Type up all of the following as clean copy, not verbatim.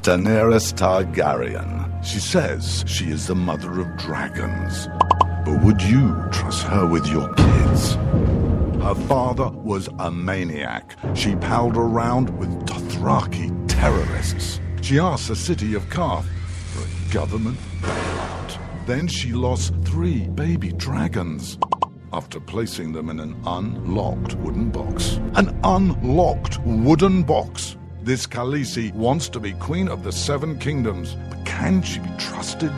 Daenerys Targaryen. She says she is the mother of dragons. But would you trust her with your kids? Her father was a maniac. She palled around with Dothraki terrorists. She asked the city of Karth for a government bailout. Then she lost 3 baby dragons after placing them in an unlocked wooden box. An unlocked wooden box. This Khaleesi wants to be queen of the 7 kingdoms, but can she be trusted?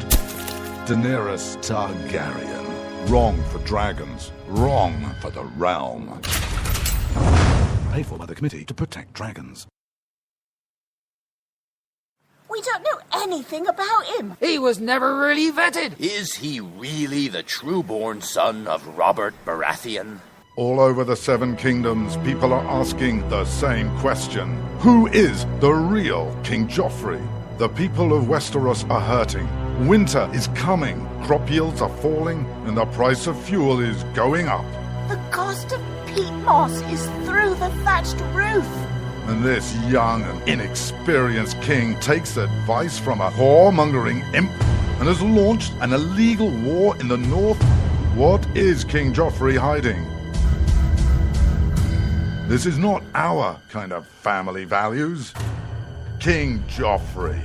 Daenerys Targaryen. Wrong for dragons. Wrong for the realm. Paid for by the Committee to Protect Dragons. We don't know anything about him. He was never really vetted. Is he really the true-born son of Robert Baratheon? All over the 7 kingdoms, people are asking the same question. Who is the real King Joffrey? The people of Westeros are hurting. Winter is coming. Crop yields are falling, and the price of fuel is going up. The cost of peat moss is through the thatched roof. And this young and inexperienced king takes advice from a whoremongering imp and has launched an illegal war in the north. What is King Joffrey hiding? This is not our kind of family values. King Joffrey.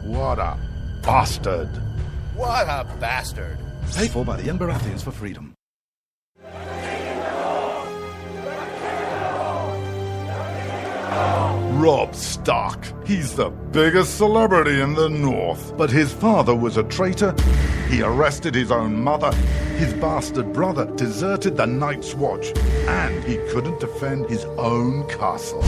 What a bastard. What a bastard. Paid for by the young Baratheons for freedom. Robb Stark. He's the biggest celebrity in the North. But his father was a traitor. He arrested his own mother. His bastard brother deserted the Night's Watch. And he couldn't defend his own castle.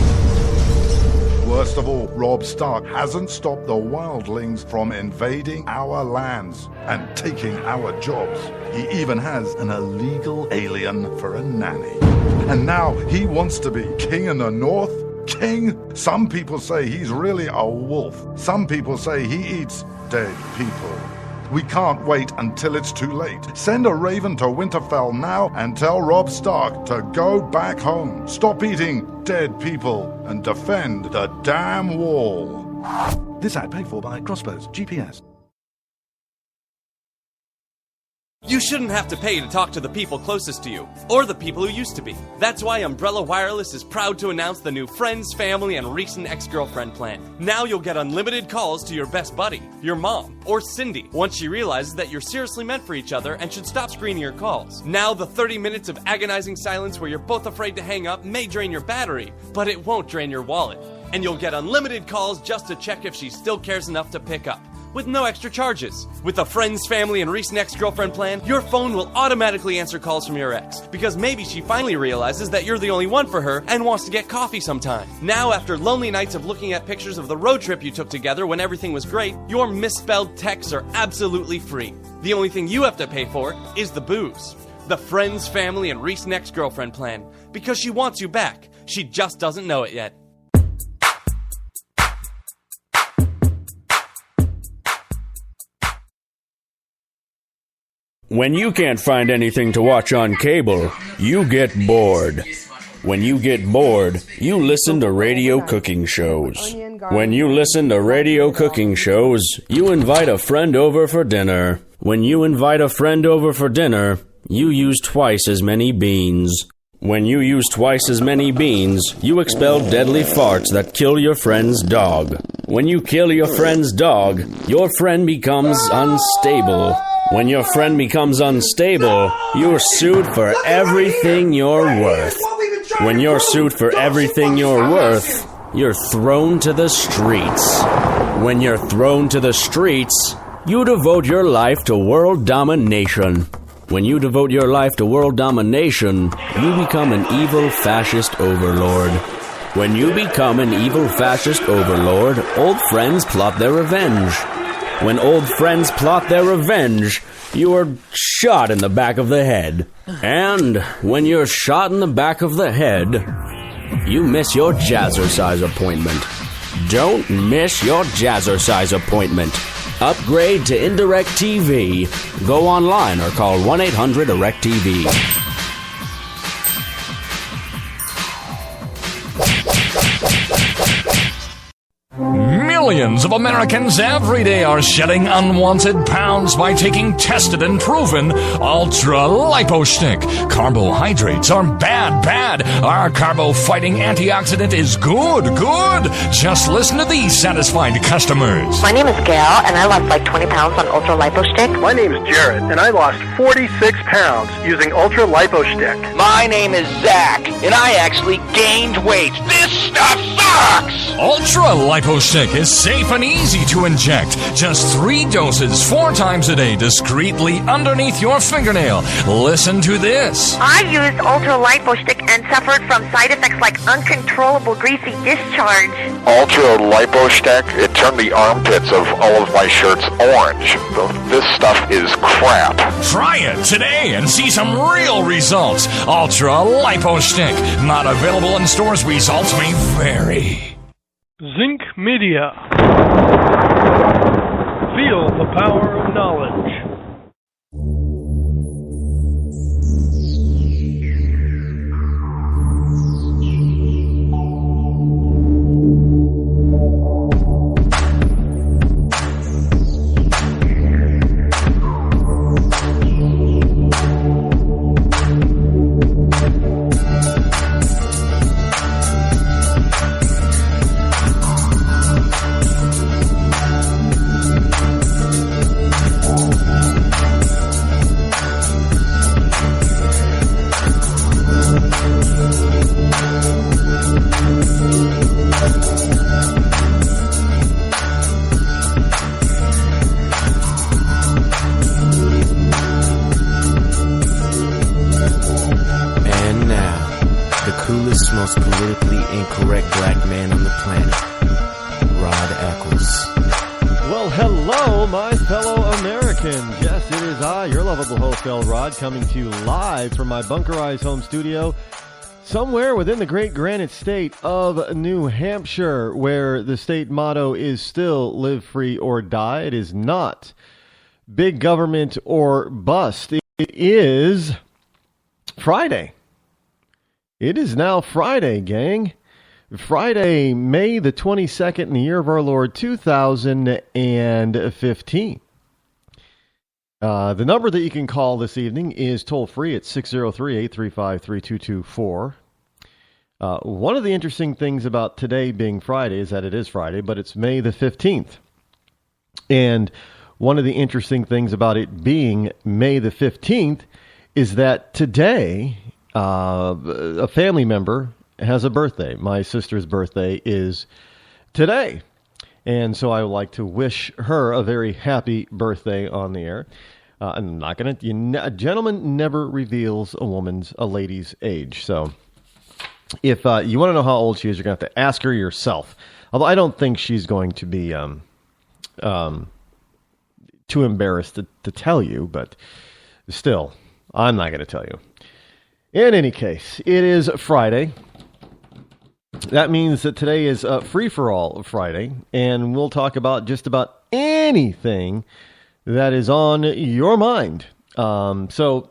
Worst of all, Robb Stark hasn't stopped the wildlings from invading our lands and taking our jobs. He even has an illegal alien for a nanny. And now he wants to be king in the North? King? Some people say he's really a wolf. Some people say he eats dead people. We can't wait until it's too late. Send a raven to Winterfell now and tell Robb Stark to go back home. Stop eating dead people and defend the damn wall. This ad paid for by Crossbows GPS. You shouldn't have to pay to talk to the people closest to you, or the people who used to be. That's why Umbrella Wireless is proud to announce the new Friends, Family, and Recent Ex-Girlfriend plan. Now you'll get unlimited calls to your best buddy, your mom, or Cindy, once she realizes that you're seriously meant for each other and should stop screening your calls. Now the 30 minutes of agonizing silence where you're both afraid to hang up may drain your battery, but it won't drain your wallet. And you'll get unlimited calls just to check if she still cares enough to pick up, with no extra charges. With the Friends, Family, and Recent Ex-Girlfriend plan, your phone will automatically answer calls from your ex, because maybe she finally realizes that you're the only one for her and wants to get coffee sometime. Now, after lonely nights of looking at pictures of the road trip you took together when everything was great, your misspelled texts are absolutely free. The only thing you have to pay for is the booze. The Friends, Family, and Recent Ex-Girlfriend plan, because she wants you back. She just doesn't know it yet. When you can't find anything to watch on cable, you get bored. When you get bored, you listen to radio cooking shows. When you listen to radio cooking shows, you invite a friend over for dinner. When you invite a friend over for dinner, you use twice as many beans. When you use twice as many beans, you expel deadly farts that kill your friend's dog. When you kill your friend's dog, your friend becomes unstable. When your friend becomes unstable, you're sued for everything you're worth. When you're sued for everything you're worth, you're thrown to the streets. When you're thrown to the streets, you devote your life to world domination. When you devote your life to world domination, you become an evil fascist overlord. When you become an evil fascist overlord, old friends plot their revenge. When old friends plot their revenge, you are shot in the back of the head. And when you're shot in the back of the head, you miss your jazzercise appointment. Don't miss your jazzercise appointment. Upgrade to Indirect TV. Go online or call 1-800-ERECT-TV. Millions of Americans every day are shedding unwanted pounds by taking tested and proven Ultra Lipo Stick. Carbohydrates are bad. Our carbo-fighting antioxidant is good. Just listen to these satisfied customers. My name is Gail, and I lost like 20 pounds on Ultra Lipo Stick. My name is Jared, and I lost 46 pounds using Ultra Lipo Stick. My name is Zach, and I actually gained weight. This stuff sucks! Ultra Lipo Stick is safe and easy to inject. Just 3 doses 4 times a day discreetly underneath your fingernail. Listen to this. I used Ultra Lipo Stick and suffered from side effects like uncontrollable greasy discharge. Ultra Lipo Stick, it turned the armpits of all of my shirts orange. This stuff is crap. Try it today and see some real results. Ultra Lipo Stick. Not available in stores. Results may vary. Zinc Media. Feel the power of knowledge. Most politically incorrect black man on the planet, Rod Eccles. Well, hello, my fellow Americans. Yes, it is I, your lovable host, El Rod, coming to you live from my bunkerized home studio somewhere within the great granite state of New Hampshire, where the state motto is still live free or die. It is not big government or bust. It is Friday. It is now Friday, gang. Friday, May the 22nd in the year of our Lord, 2015. The number that you can call this evening is toll-free at 603-835-3224. One of the interesting things about today being Friday is that it is Friday, but it's May the 15th. And one of the interesting things about it being May the 15th is that today a family member has a birthday. My sister's birthday is today. And so I would like to wish her a very happy birthday on the air. I'm not going to, a gentleman never reveals a lady's age. So if you want to know how old she is, you're going to have to ask her yourself. Although I don't think she's going to be too embarrassed to tell you, but still, I'm not going to tell you. In any case, it is Friday. That means that today is Free-for-All Friday, and we'll talk about just about anything that is on your mind. So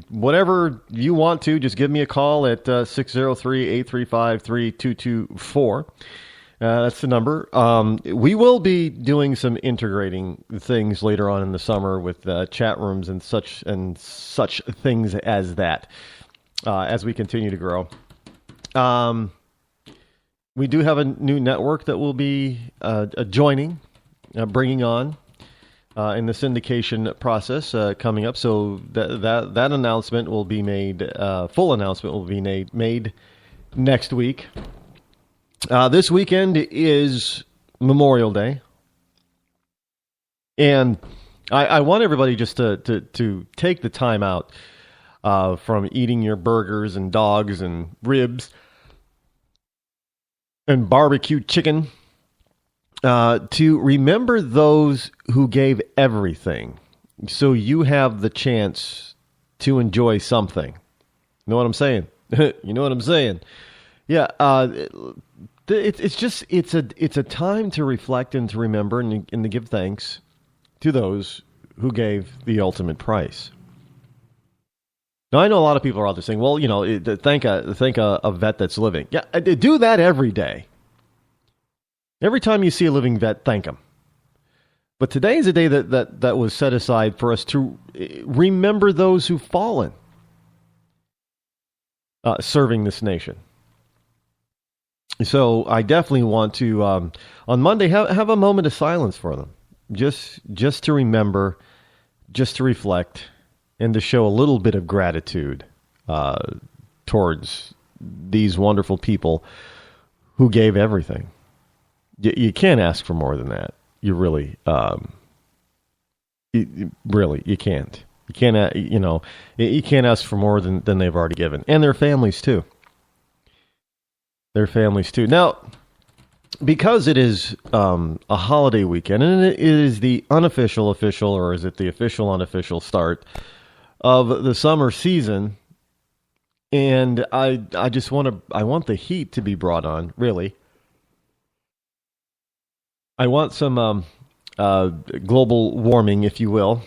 whatever you want to, just give me a call at 603-835-3224. That's the number. We will be doing some integrating things later on in the summer with chat rooms and such things as that as we continue to grow. We do have a new network that we'll be joining, bringing on in the syndication process coming up. So that announcement will be made, full announcement will be made next week. This weekend is Memorial Day, and I want everybody just to take the time out from eating your burgers and dogs and ribs and barbecue chicken to remember those who gave everything so you have the chance to enjoy something. You know what I'm saying? You know what I'm saying? Yeah, it's a time to reflect and to remember and to give thanks to those who gave the ultimate price. Now, I know a lot of people are out there saying, well, you know, thank a vet that's living. Yeah, do that every day. Every time you see a living vet, thank them. But today is a day that was set aside for us to remember those who've fallen serving this nation. So I definitely want to, on Monday, have a moment of silence for them. Just to remember, just to reflect, and to show a little bit of gratitude towards these wonderful people who gave everything. You can't ask for more than that. You really, you can't. You can't, you can't ask for more than they've already given, and their families too. Their families too. Now, because it is a holiday weekend, and it is the unofficial official, or is it the official unofficial start of the summer season, and I want the heat to be brought on. Really, I want some global warming, if you will.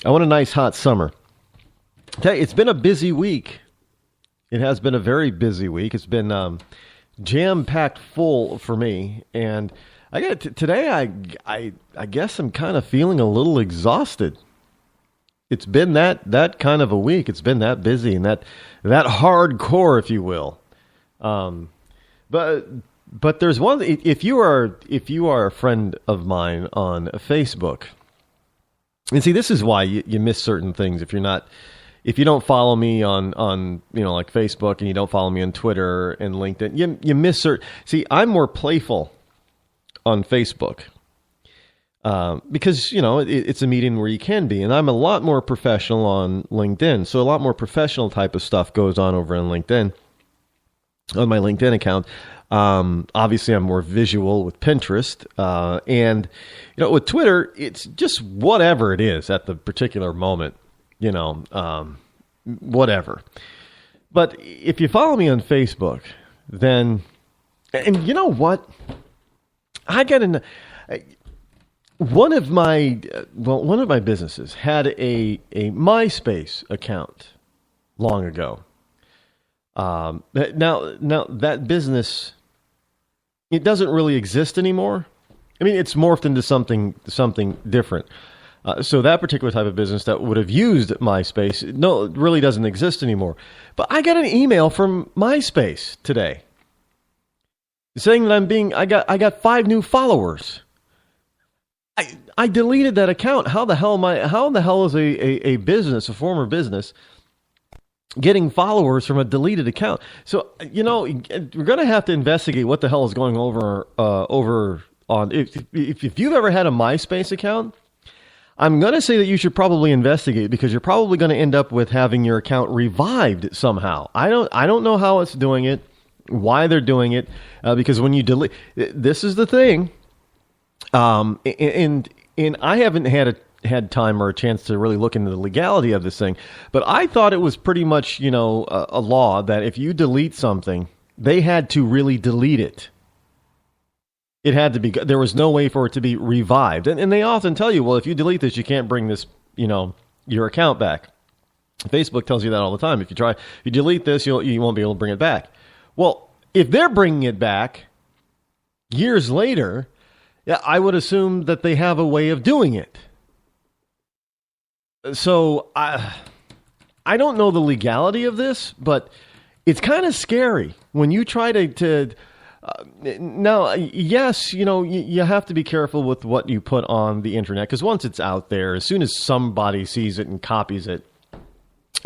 I want a nice hot summer. Tell you, it's been a busy week. It has been a very busy week. It's been jam-packed full for me, and I got today. I guess I'm kind of feeling a little exhausted. It's been that kind of a week. It's been that busy and that hardcore, if you will. But there's one. If you are a friend of mine on Facebook, and see, this is why you miss certain things if you don't follow me on like Facebook, and you don't follow me on Twitter and LinkedIn, you miss certain. See, I'm more playful on Facebook because it's a medium where you can be, and I'm a lot more professional on LinkedIn. So a lot more professional type of stuff goes on over on LinkedIn, on my LinkedIn account. Obviously, I'm more visual with Pinterest, and with Twitter, it's just whatever it is at the particular moment. Whatever. But if you follow me on Facebook, then, and you know what? I got one of my businesses had a MySpace account long ago. Now that business, it doesn't really exist anymore. I mean, it's morphed into something different. So that particular type of business that would have used MySpace, no, it really doesn't exist anymore. But I got an email from MySpace today saying that I got 5 new followers. I deleted that account. How the hell is a business, a former business, getting followers from a deleted account? So, we're going to have to investigate what the hell is going over on. If you've ever had a MySpace account, I'm going to say that you should probably investigate, because you're probably going to end up with having your account revived somehow. I don't know how it's doing it, why they're doing it, because when you delete, this is the thing, and I haven't had time or a chance to really look into the legality of this thing, but I thought it was pretty much a law that if you delete something, they had to really delete it. It had to be. There was no way for it to be revived, and they often tell you, well, if you delete this, you can't bring this, your account back. Facebook tells you that all the time. If you delete this, you won't be able to bring it back. Well, if they're bringing it back years later, yeah, I would assume that they have a way of doing it. So I don't know the legality of this, but it's kind of scary when you try to. Now, yes, you have to be careful with what you put on the internet, because once it's out there, as soon as somebody sees it and copies it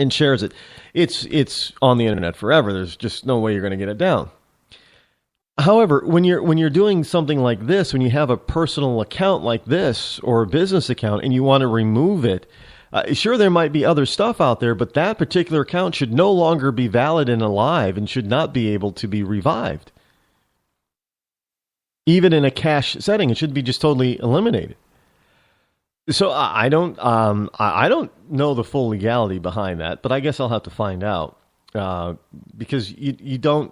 and shares it, it's on the internet forever. There's just no way you're going to get it down. However, when you're doing something like this, when you have a personal account like this or a business account and you want to remove it, sure, there might be other stuff out there, but that particular account should no longer be valid and alive and should not be able to be revived. Even in a cache setting, it should be just totally eliminated. So I don't know the full legality behind that, but I guess I'll have to find out, because you don't.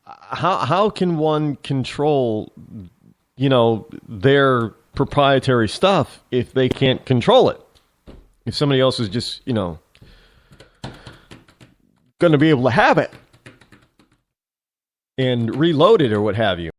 How can one control, their proprietary stuff if they can't control it? If somebody else is just going to be able to have it and reload it or what have you.